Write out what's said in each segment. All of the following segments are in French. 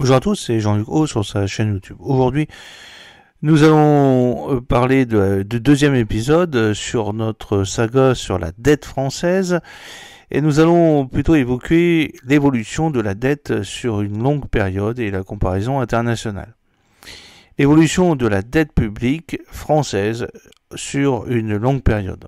Bonjour à tous, c'est Jean-Luc O sur sa chaîne YouTube. Aujourd'hui, nous allons parler du deuxième épisode sur notre saga sur la dette française et nous allons plutôt évoquer l'évolution de la dette sur une longue période et la comparaison internationale. L'évolution de la dette publique française sur une longue période.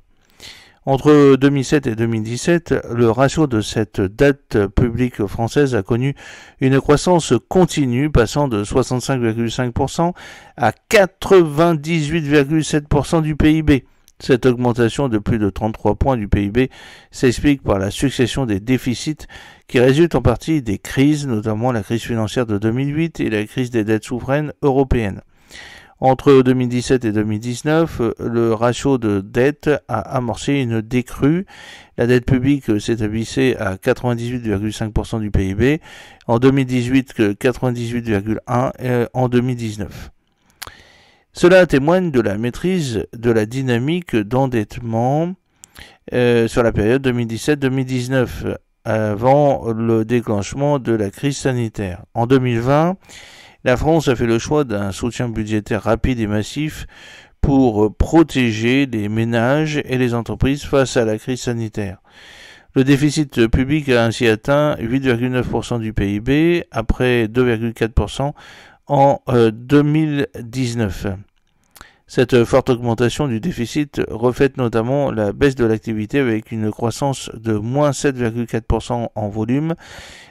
Entre 2007 et 2017, le ratio de cette dette publique française a connu une croissance continue, passant de 65,5% à 98,7% du PIB. Cette augmentation de plus de 33 points du PIB s'explique par la succession des déficits qui résultent en partie des crises, notamment la crise financière de 2008 et la crise des dettes souveraines européennes. Entre 2017 et 2019, le ratio de dette a amorcé une décrue. La dette publique s'établissait à 98,5% du PIB, en 2018 98,1% et en 2019. Cela témoigne de la maîtrise de la dynamique d'endettement sur la période 2017-2019, avant le déclenchement de la crise sanitaire. En 2020, la France a fait le choix d'un soutien budgétaire rapide et massif pour protéger les ménages et les entreprises face à la crise sanitaire. Le déficit public a ainsi atteint 8,9% du PIB après 2,4% en 2019. Cette forte augmentation du déficit reflète notamment la baisse de l'activité avec une croissance de moins 7,4% en volume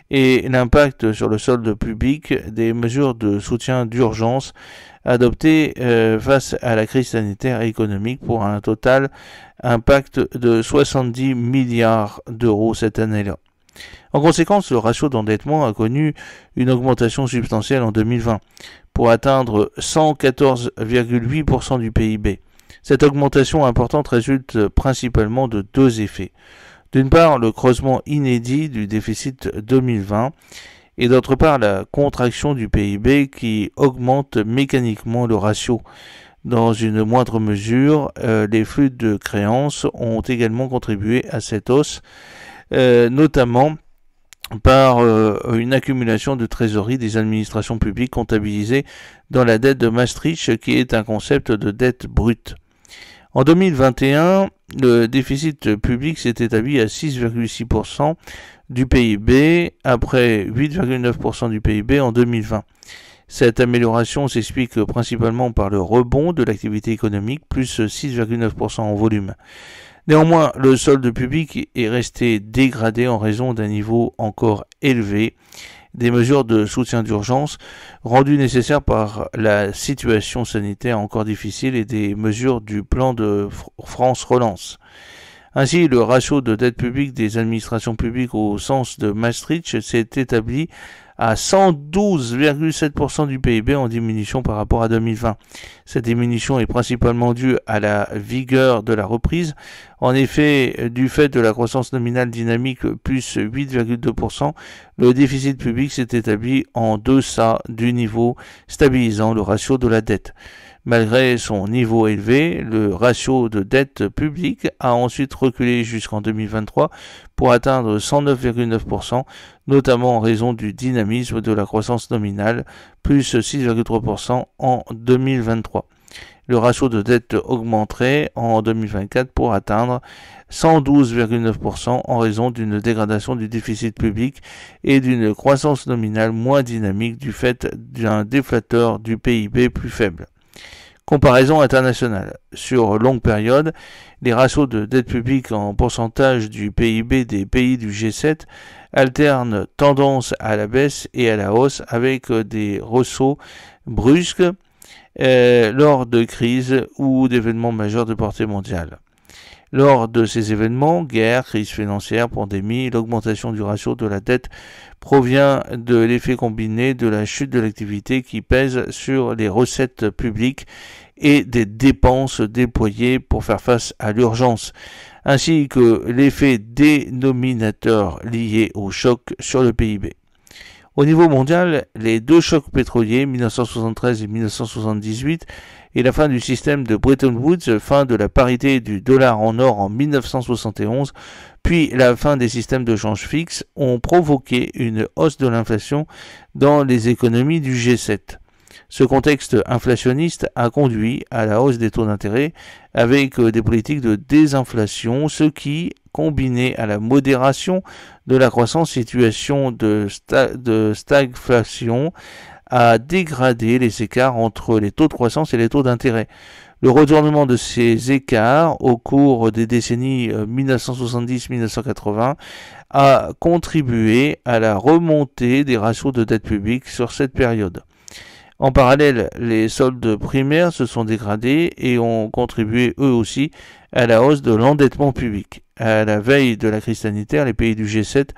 et l'impact sur le solde public des mesures de soutien d'urgence adoptées face à la crise sanitaire et économique pour un total impact de 70 milliards d'euros cette année-là. En conséquence, le ratio d'endettement a connu une augmentation substantielle en 2020 pour atteindre 114,8% du PIB. Cette augmentation importante résulte principalement de deux effets. D'une part, le creusement inédit du déficit 2020 et d'autre part, la contraction du PIB qui augmente mécaniquement le ratio. Dans une moindre mesure, les flux de créances ont également contribué à cette hausse, notamment par une accumulation de trésorerie des administrations publiques comptabilisées dans la dette de Maastricht, qui est un concept de dette brute. En 2021, le déficit public s'est établi à 6,6% du PIB après 8,9% du PIB en 2020. Cette amélioration s'explique principalement par le rebond de l'activité économique, plus 6,9% en volume. Néanmoins, le solde public est resté dégradé en raison d'un niveau encore élevé des mesures de soutien d'urgence rendues nécessaires par la situation sanitaire encore difficile et des mesures du plan de France Relance. Ainsi, le ratio de dette publique des administrations publiques au sens de Maastricht s'est établi à 112,7% du PIB en diminution par rapport à 2020. Cette diminution est principalement due à la vigueur de la reprise. En effet, du fait de la croissance nominale dynamique plus 8,2%, le déficit public s'est établi en deçà du niveau stabilisant le ratio de la dette. Malgré son niveau élevé, le ratio de dette publique a ensuite reculé jusqu'en 2023 pour atteindre 109,9%, notamment en raison du dynamisme de la croissance nominale, plus 6,3% en 2023. Le ratio de dette augmenterait en 2024 pour atteindre 112,9% en raison d'une dégradation du déficit public et d'une croissance nominale moins dynamique du fait d'un déflateur du PIB plus faible. Comparaison internationale. Sur longue période, les ratios de dette publique en pourcentage du PIB des pays du G7 alternent tendance à la baisse et à la hausse avec des ressauts brusques lors de crises ou d'événements majeurs de portée mondiale. Lors de ces événements, guerre, crise financière, pandémie, l'augmentation du ratio de la dette provient de l'effet combiné de la chute de l'activité qui pèse sur les recettes publiques et des dépenses déployées pour faire face à l'urgence, ainsi que l'effet dénominateur lié au choc sur le PIB. Au niveau mondial, les deux chocs pétroliers, 1973 et 1978, et la fin du système de Bretton Woods, fin de la parité du dollar en or en 1971, puis la fin des systèmes de change fixe ont provoqué une hausse de l'inflation dans les économies du G7. Ce contexte inflationniste a conduit à la hausse des taux d'intérêt avec des politiques de désinflation, ce qui, combiné à la modération de la croissance, situation de stagflation, a dégradé les écarts entre les taux de croissance et les taux d'intérêt. Le retournement de ces écarts au cours des décennies 1970-1980 a contribué à la remontée des ratios de dette publique sur cette période. En parallèle, les soldes primaires se sont dégradés et ont contribué eux aussi à la hausse de l'endettement public. À la veille de la crise sanitaire, les pays du G7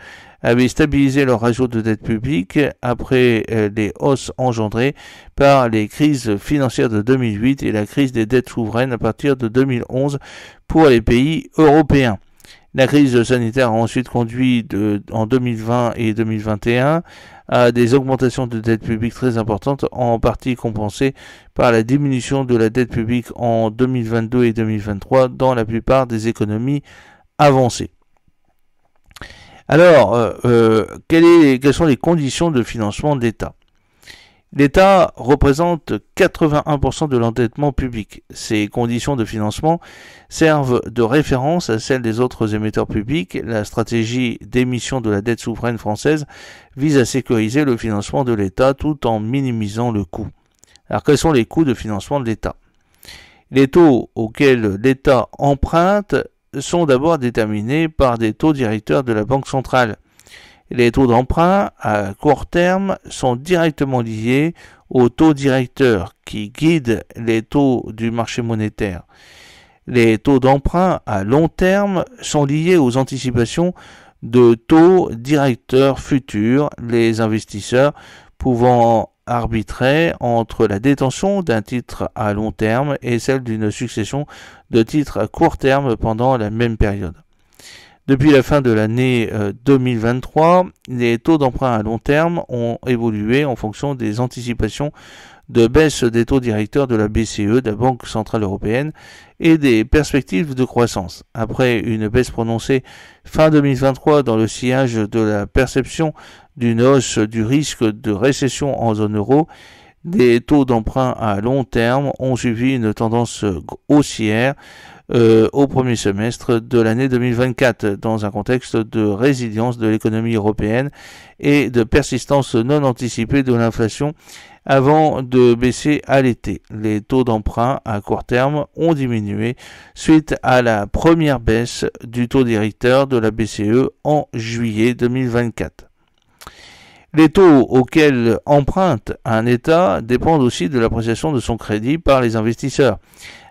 avaient stabilisé leur ratio de dette publique après les hausses engendrées par les crises financières de 2008 et la crise des dettes souveraines à partir de 2011 pour les pays européens. La crise sanitaire a ensuite conduit en 2020 et 2021 à des augmentations de dette publique très importantes, en partie compensées par la diminution de la dette publique en 2022 et 2023 dans la plupart des économies avancées. Alors, quelles sont les conditions de financement de l'État ? L'État représente 81% de l'endettement public. Ces conditions de financement servent de référence à celles des autres émetteurs publics. La stratégie d'émission de la dette souveraine française vise à sécuriser le financement de l'État tout en minimisant le coût. Alors, quels sont les coûts de financement de l'État ? Les taux auxquels l'État emprunte sont d'abord déterminés par des taux directeurs de la Banque centrale. Les taux d'emprunt à court terme sont directement liés aux taux directeurs qui guident les taux du marché monétaire. Les taux d'emprunt à long terme sont liés aux anticipations de taux directeurs futurs, les investisseurs pouvant arbitrer entre la détention d'un titre à long terme et celle d'une succession de titres à court terme pendant la même période. Depuis la fin de l'année 2023, les taux d'emprunt à long terme ont évolué en fonction des anticipations de baisse des taux directeurs de la BCE, de la Banque Centrale Européenne, et des perspectives de croissance. Après une baisse prononcée fin 2023 dans le sillage de la perception d'une hausse du risque de récession en zone euro, les taux d'emprunt à long terme ont suivi une tendance haussière au premier semestre de l'année 2024, dans un contexte de résilience de l'économie européenne et de persistance non anticipée de l'inflation avant de baisser à l'été. Les taux d'emprunt à court terme ont diminué suite à la première baisse du taux directeur de la BCE en juillet 2024. Les taux auxquels emprunte un État dépendent aussi de l'appréciation de son crédit par les investisseurs.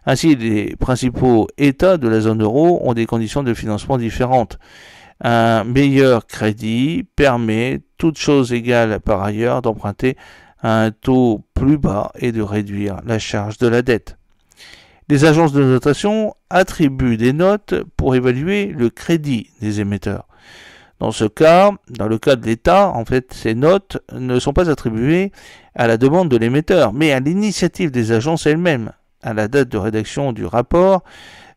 Ainsi, les principaux États de la zone euro ont des conditions de financement différentes. Un meilleur crédit permet, toutes choses égales par ailleurs, d'emprunter à un taux plus bas et de réduire la charge de la dette. Les agences de notation attribuent des notes pour évaluer le crédit des émetteurs. Dans ce cas, dans le cas de l'État, en fait, ces notes ne sont pas attribuées à la demande de l'émetteur, mais à l'initiative des agences elles-mêmes. À la date de rédaction du rapport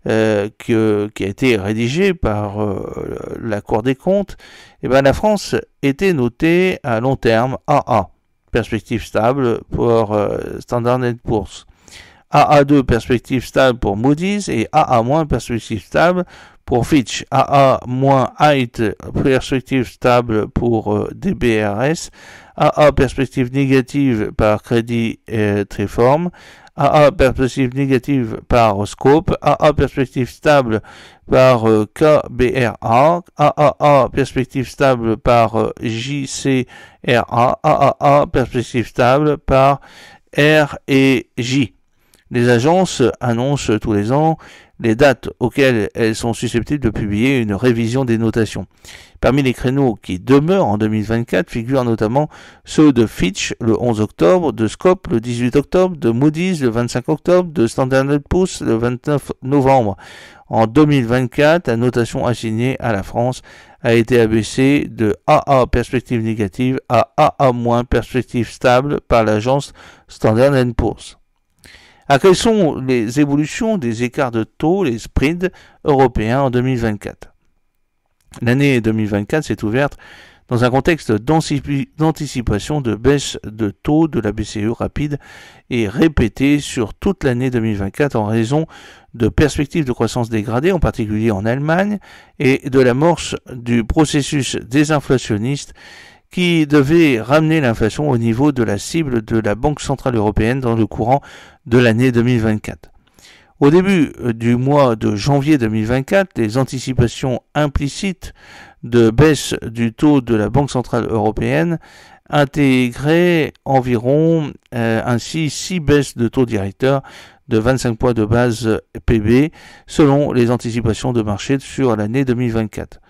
qui a été rédigé par la Cour des comptes, la France était notée à long terme AA, perspective stable pour Standard & Poor's, AA2, perspective stable pour Moody's et AA-, perspective stable pour Fitch, AA- height, perspective stable pour DBRS, AA, perspective négative par Crédit Réforme, AA perspective négative par Scope, AA perspective stable par KBRA, AAA perspective stable par JCRA, AAA perspective stable par R et J. Les agences annoncent tous les ans les dates auxquelles elles sont susceptibles de publier une révision des notations. Parmi les créneaux qui demeurent en 2024 figurent notamment ceux de Fitch le 11 octobre, de Scope le 18 octobre, de Moody's le 25 octobre, de Standard & Poor's le 29 novembre. En 2024, la notation assignée à la France a été abaissée de AA perspective négative à AA- perspective stable par l'agence Standard & Poor's. Alors, quelles sont les évolutions des écarts de taux, les spreads européens en 2024? L'année 2024 s'est ouverte dans un contexte d'anticipation de baisse de taux de la BCE rapide et répétée sur toute l'année 2024 en raison de perspectives de croissance dégradées, en particulier en Allemagne, et de l'amorce du processus désinflationniste qui devait ramener l'inflation au niveau de la cible de la Banque Centrale Européenne dans le courant de l'année 2024. Au début du mois de janvier 2024, les anticipations implicites de baisse du taux de la Banque Centrale Européenne intégraient environ ainsi 6 baisses de taux directeur de 25 points de base PB selon les anticipations de marché sur l'année 2024.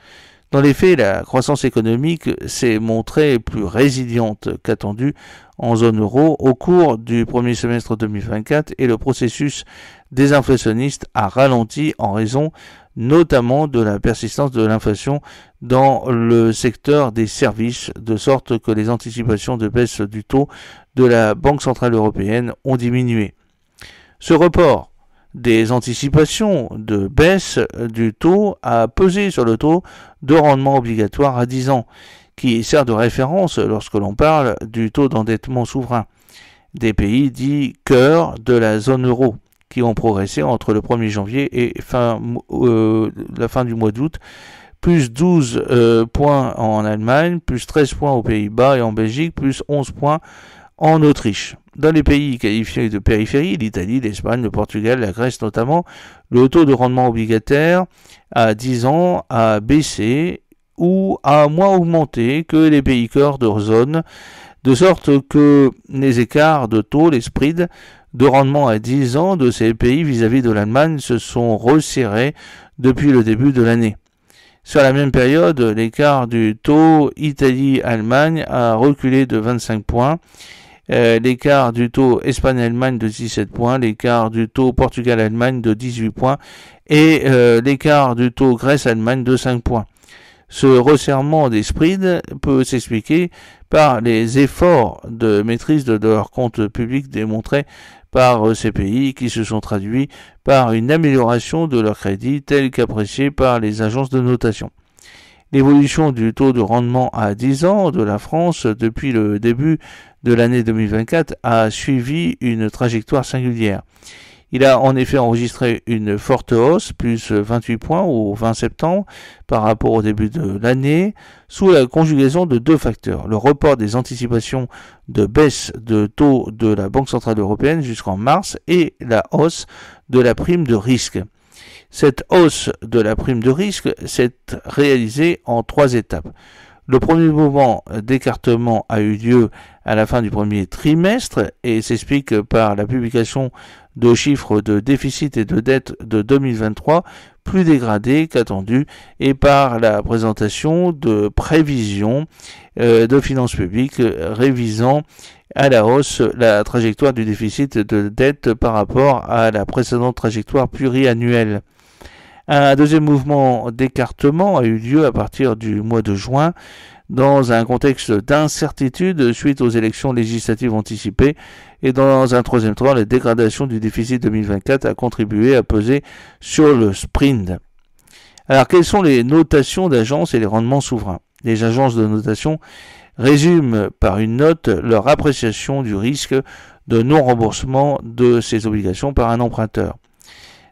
Dans les faits, la croissance économique s'est montrée plus résiliente qu'attendue en zone euro au cours du premier semestre 2024 et le processus désinflationniste a ralenti en raison notamment de la persistance de l'inflation dans le secteur des services, de sorte que les anticipations de baisse du taux de la Banque Centrale Européenne ont diminué. Ce report des anticipations de baisse du taux a pesé sur le taux de rendement obligatoire à 10 ans, qui sert de référence lorsque l'on parle du taux d'endettement souverain des pays dits cœur de la zone euro, qui ont progressé entre le 1er janvier et la fin du mois d'août, plus 12 points en Allemagne, plus 13 points aux Pays-Bas et en Belgique, plus 11 points en Autriche. Dans les pays qualifiés de périphérie, l'Italie, l'Espagne, le Portugal, la Grèce notamment, le taux de rendement obligataire à 10 ans a baissé ou a moins augmenté que les pays cœur de zone, de sorte que les écarts de taux, les spreads de rendement à 10 ans de ces pays vis-à-vis de l'Allemagne se sont resserrés depuis le début de l'année. Sur la même période, l'écart du taux Italie-Allemagne a reculé de 25 points, l'écart du taux Espagne-Allemagne de 17 points, l'écart du taux Portugal-Allemagne de 18 points et l'écart du taux Grèce-Allemagne de 5 points. Ce resserrement des spreads peut s'expliquer par les efforts de maîtrise de leurs comptes publics démontrés par ces pays qui se sont traduits par une amélioration de leur crédit telle qu'appréciée par les agences de notation. L'évolution du taux de rendement à 10 ans de la France depuis le début de l'année 2024 a suivi une trajectoire singulière. Il a en effet enregistré une forte hausse, plus 28 points au 20 septembre par rapport au début de l'année, sous la conjugaison de deux facteurs. Le report des anticipations de baisse de taux de la Banque Centrale Européenne jusqu'en mars et la hausse de la prime de risque. Cette hausse de la prime de risque s'est réalisée en 3 étapes. Le premier mouvement d'écartement a eu lieu à la fin du premier trimestre et s'explique par la publication de chiffres de déficit et de dette de 2023 plus dégradés qu'attendus et par la présentation de prévisions de finances publiques révisant à la hausse la trajectoire du déficit de dette par rapport à la précédente trajectoire pluriannuelle. Un deuxième mouvement d'écartement a eu lieu à partir du mois de juin dans un contexte d'incertitude suite aux élections législatives anticipées et dans un troisième temps, la dégradation du déficit 2024 a contribué à peser sur le sprint. Alors, quelles sont les notations d'agences et les rendements souverains? Les agences de notation résument par une note leur appréciation du risque de non-remboursement de ces obligations par un emprunteur.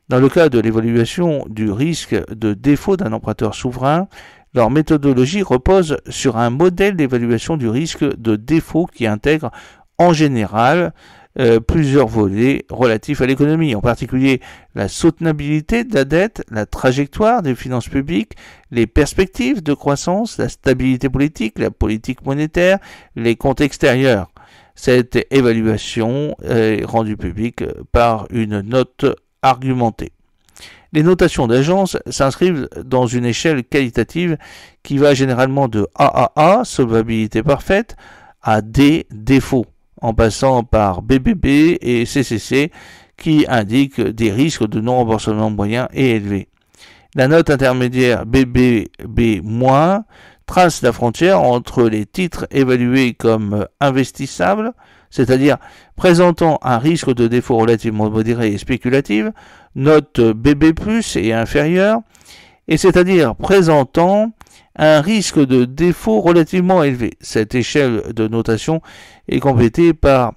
Dans le cas de l'évaluation du risque de défaut d'un emprunteur souverain, leur méthodologie repose sur un modèle d'évaluation du risque de défaut qui intègre en général plusieurs volets relatifs à l'économie, en particulier la soutenabilité de la dette, la trajectoire des finances publiques, les perspectives de croissance, la stabilité politique, la politique monétaire, les comptes extérieurs. Cette évaluation est rendue publique par une note argumentée. Les notations d'agence s'inscrivent dans une échelle qualitative qui va généralement de AAA, solvabilité parfaite, à D, défaut, en passant par BBB et CCC qui indiquent des risques de non-remboursement moyens et élevés. La note intermédiaire BBB- trace la frontière entre les titres évalués comme investissables, c'est-à-dire présentant un risque de défaut relativement modéré et spéculatif, note BB+, et inférieure, et c'est-à-dire présentant un risque de défaut relativement élevé. Cette échelle de notation est complétée par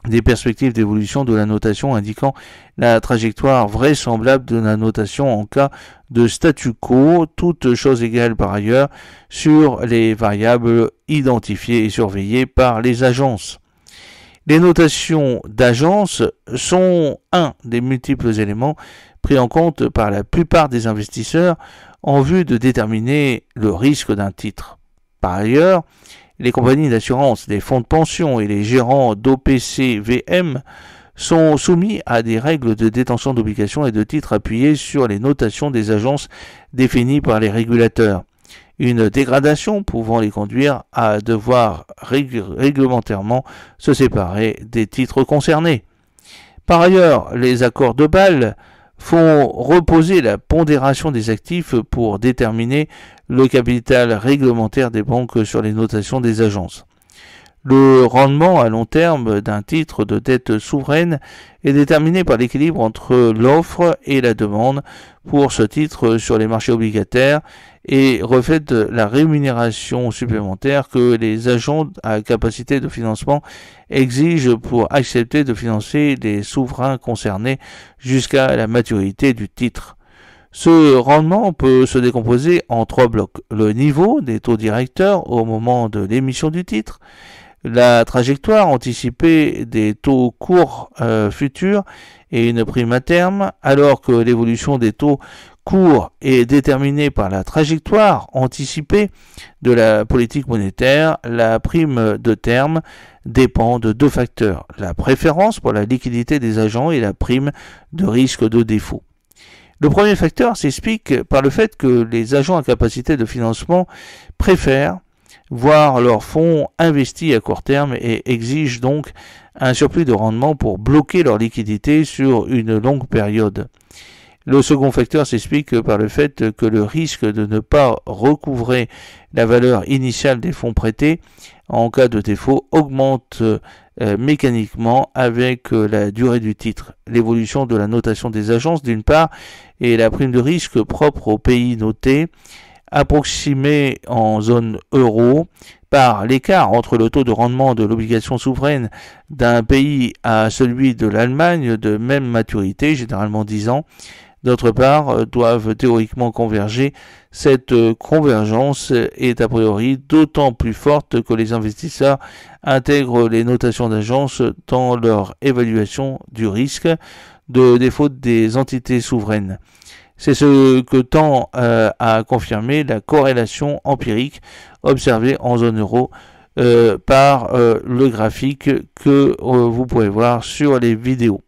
des perspectives d'évolution de la notation indiquant la trajectoire vraisemblable de la notation en cas de statu quo, toutes choses égales par ailleurs, sur les variables identifiées et surveillées par les agences. Les notations d'agence sont un des multiples éléments pris en compte par la plupart des investisseurs en vue de déterminer le risque d'un titre. Par ailleurs, les compagnies d'assurance, les fonds de pension et les gérants d'OPCVM sont soumis à des règles de détention d'obligations et de titres appuyées sur les notations des agences définies par les régulateurs. Une dégradation pouvant les conduire à devoir réglementairement se séparer des titres concernés. Par ailleurs, les accords de Bâle font reposer la pondération des actifs pour déterminer le capital réglementaire des banques sur les notations des agences. Le rendement à long terme d'un titre de dette souveraine est déterminé par l'équilibre entre l'offre et la demande pour ce titre sur les marchés obligataires et reflète la rémunération supplémentaire que les agents à capacité de financement exigent pour accepter de financer les souverains concernés jusqu'à la maturité du titre. Ce rendement peut se décomposer en trois blocs. Le niveau des taux directeurs au moment de l'émission du titre, la trajectoire anticipée des taux courts futurs et une prime à terme, alors que l'évolution des taux courts est déterminée par la trajectoire anticipée de la politique monétaire. La prime de terme dépend de deux facteurs, la préférence pour la liquidité des agents et la prime de risque de défaut. Le premier facteur s'explique par le fait que les agents à capacité de financement préfèrent voir leurs fonds investis à court terme et exigent donc un surplus de rendement pour bloquer leur liquidité sur une longue période. Le second facteur s'explique par le fait que le risque de ne pas recouvrer la valeur initiale des fonds prêtés en cas de défaut augmente mécaniquement avec la durée du titre. L'évolution de la notation des agences d'une part et la prime de risque propre aux pays notés approximée en zone euro par l'écart entre le taux de rendement de l'obligation souveraine d'un pays à celui de l'Allemagne de même maturité, généralement 10 ans, d'autre part, doivent théoriquement converger. Cette convergence est a priori d'autant plus forte que les investisseurs intègrent les notations d'agence dans leur évaluation du risque de défaut des entités souveraines. C'est ce que tend à confirmer la corrélation empirique observée en zone euro par le graphique que vous pouvez voir sur les vidéos.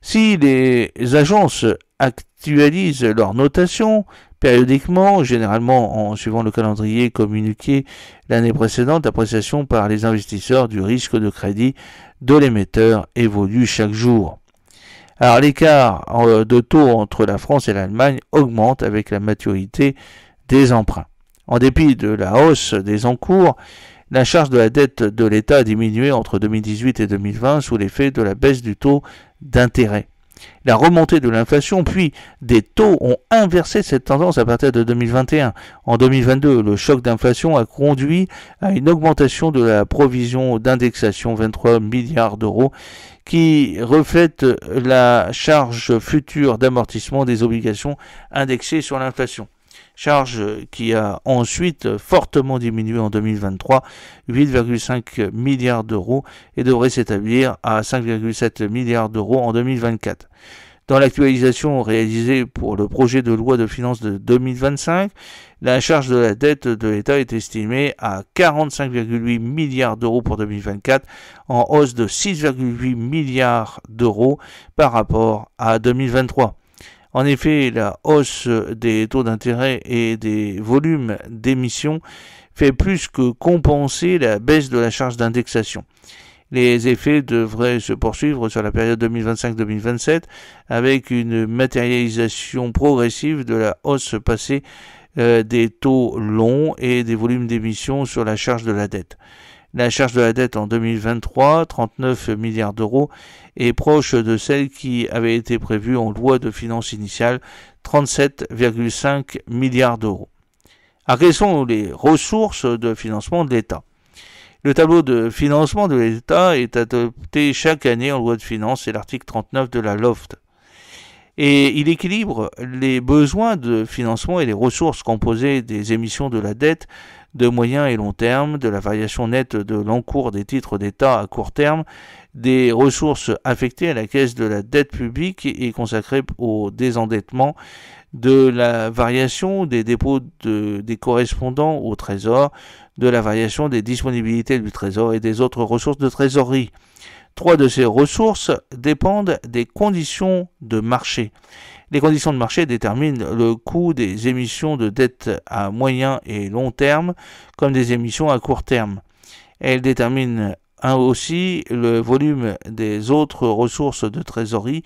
Si les agences actualisent leur notation périodiquement, généralement en suivant le calendrier communiqué l'année précédente, l'appréciation par les investisseurs du risque de crédit de l'émetteur évolue chaque jour. Alors l'écart de taux entre la France et l'Allemagne augmente avec la maturité des emprunts. En dépit de la hausse des encours, la charge de la dette de l'État a diminué entre 2018 et 2020 sous l'effet de la baisse du taux d'intérêt. La remontée de l'inflation puis des taux ont inversé cette tendance à partir de 2021. En 2022, le choc d'inflation a conduit à une augmentation de la provision d'indexation 23 milliards d'euros qui reflète la charge future d'amortissement des obligations indexées sur l'inflation. Charge qui a ensuite fortement diminué en 2023, 8,5 milliards d'euros et devrait s'établir à 5,7 milliards d'euros en 2024. Dans l'actualisation réalisée pour le projet de loi de finances de 2025, la charge de la dette de l'État est estimée à 45,8 milliards d'euros pour 2024, en hausse de 6,8 milliards d'euros par rapport à 2023. En effet, la hausse des taux d'intérêt et des volumes d'émissions fait plus que compenser la baisse de la charge d'indexation. Les effets devraient se poursuivre sur la période 2025-2027 avec une matérialisation progressive de la hausse passée des taux longs et des volumes d'émissions sur la charge de la dette. La charge de la dette en 2023, 39 milliards d'euros, est proche de celle qui avait été prévue en loi de finances initiale, 37,5 milliards d'euros. Alors, quelles sont les ressources de financement de l'État? Le tableau de financement de l'État est adopté chaque année en loi de finances, c'est l'article 39 de la LOFT. Et il équilibre les besoins de financement et les ressources composées des émissions de la dette de moyen et long terme, de la variation nette de l'encours des titres d'État à court terme, des ressources affectées à la caisse de la dette publique et consacrées au désendettement, de la variation des dépôts des correspondants au Trésor, de la variation des disponibilités du Trésor et des autres ressources de trésorerie. 3 de ces ressources dépendent des conditions de marché. Les conditions de marché déterminent le coût des émissions de dette à moyen et long terme, comme des émissions à court terme. Elles déterminent aussi le volume des autres ressources de trésorerie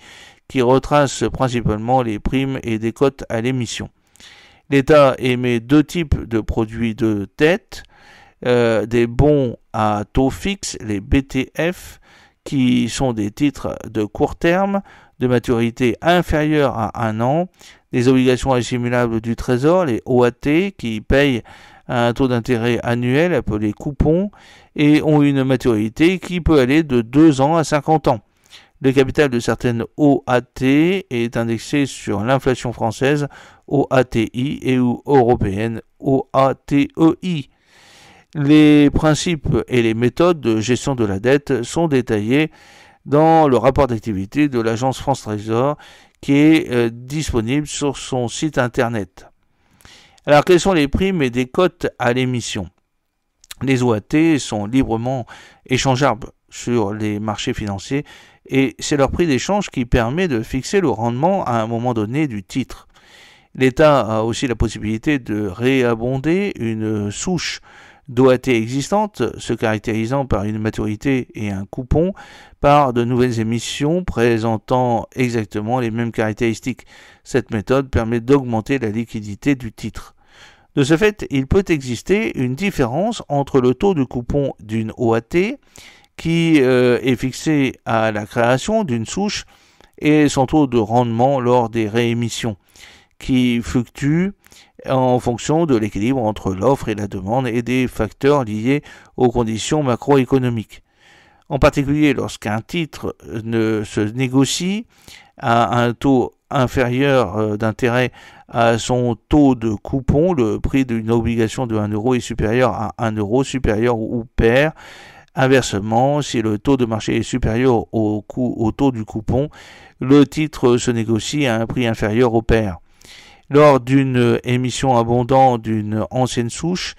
qui retracent principalement les primes et décotes à l'émission. L'État émet 2 types de produits de dette, des bons à taux fixe, les BTF, qui sont des titres de court terme, de maturité inférieure à 1 an, des obligations assimilables du Trésor, les OAT, qui payent un taux d'intérêt annuel appelé coupon et ont une maturité qui peut aller de 2 ans à 50 ans. Le capital de certaines OAT est indexé sur l'inflation française OATI et ou européenne OATEI. Les principes et les méthodes de gestion de la dette sont détaillés dans le rapport d'activité de l'agence France Trésor qui est disponible sur son site internet. Alors, quelles sont les primes et décotes à l'émission? Les OAT sont librement échangeables sur les marchés financiers et c'est leur prix d'échange qui permet de fixer le rendement à un moment donné du titre. L'État a aussi la possibilité de réabonder une souche d'OAT existante, se caractérisant par une maturité et un coupon, par de nouvelles émissions présentant exactement les mêmes caractéristiques. Cette méthode permet d'augmenter la liquidité du titre. De ce fait, il peut exister une différence entre le taux de coupon d'une OAT, qui est fixé à la création d'une souche, et son taux de rendement lors des réémissions, qui fluctue en fonction de l'équilibre entre l'offre et la demande et des facteurs liés aux conditions macroéconomiques. En particulier, lorsqu'un titre ne se négocie à un taux inférieur d'intérêt à son taux de coupon, le prix d'une obligation de 1 euro est supérieur à 1 euro, supérieur ou pair. Inversement, si le taux de marché est supérieur au taux du coupon, le titre se négocie à un prix inférieur au pair. Lors d'une émission abondante d'une ancienne souche,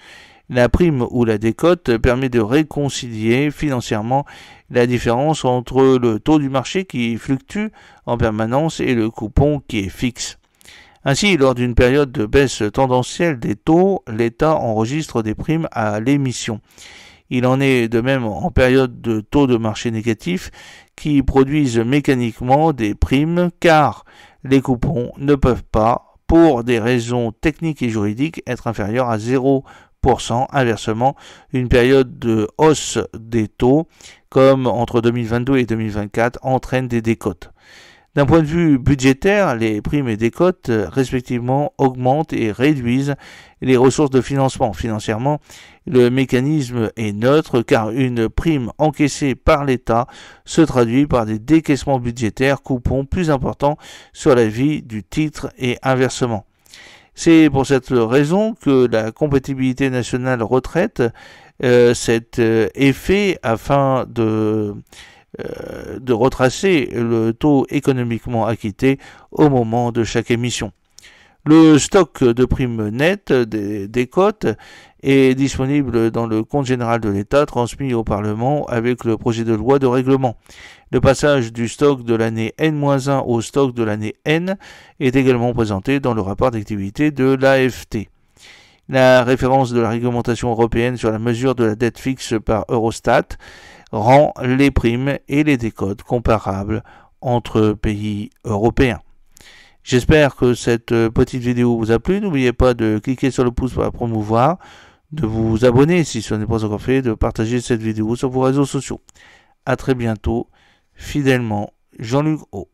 la prime ou la décote permet de réconcilier financièrement la différence entre le taux du marché qui fluctue en permanence et le coupon qui est fixe. Ainsi, lors d'une période de baisse tendancielle des taux, l'État enregistre des primes à l'émission. Il en est de même en période de taux de marché négatif qui produisent mécaniquement des primes car les coupons ne peuvent pas, pour des raisons techniques et juridiques, être inférieurs à 0%. Inversement, une période de hausse des taux, comme entre 2022 et 2024, entraîne des décotes. D'un point de vue budgétaire, les primes et décotes respectivement augmentent et réduisent les ressources de financement. Financièrement, le mécanisme est neutre car une prime encaissée par l'État se traduit par des décaissements budgétaires coupons plus importants sur la vie du titre et inversement. C'est pour cette raison que la compatibilité nationale retraite cet effet afin de retracer le taux économiquement acquitté au moment de chaque émission. Le stock de primes nettes des décotes est disponible dans le compte général de l'État transmis au Parlement avec le projet de loi de règlement. Le passage du stock de l'année N-1 au stock de l'année N est également présenté dans le rapport d'activité de l'AFT. La référence de la réglementation européenne sur la mesure de la dette fixe par Eurostat rend les primes et les décotes comparables entre pays européens. J'espère que cette petite vidéo vous a plu. N'oubliez pas de cliquer sur le pouce pour la promouvoir, de vous abonner si ce n'est pas encore fait, de partager cette vidéo sur vos réseaux sociaux. A très bientôt, fidèlement, Jean-Luc O.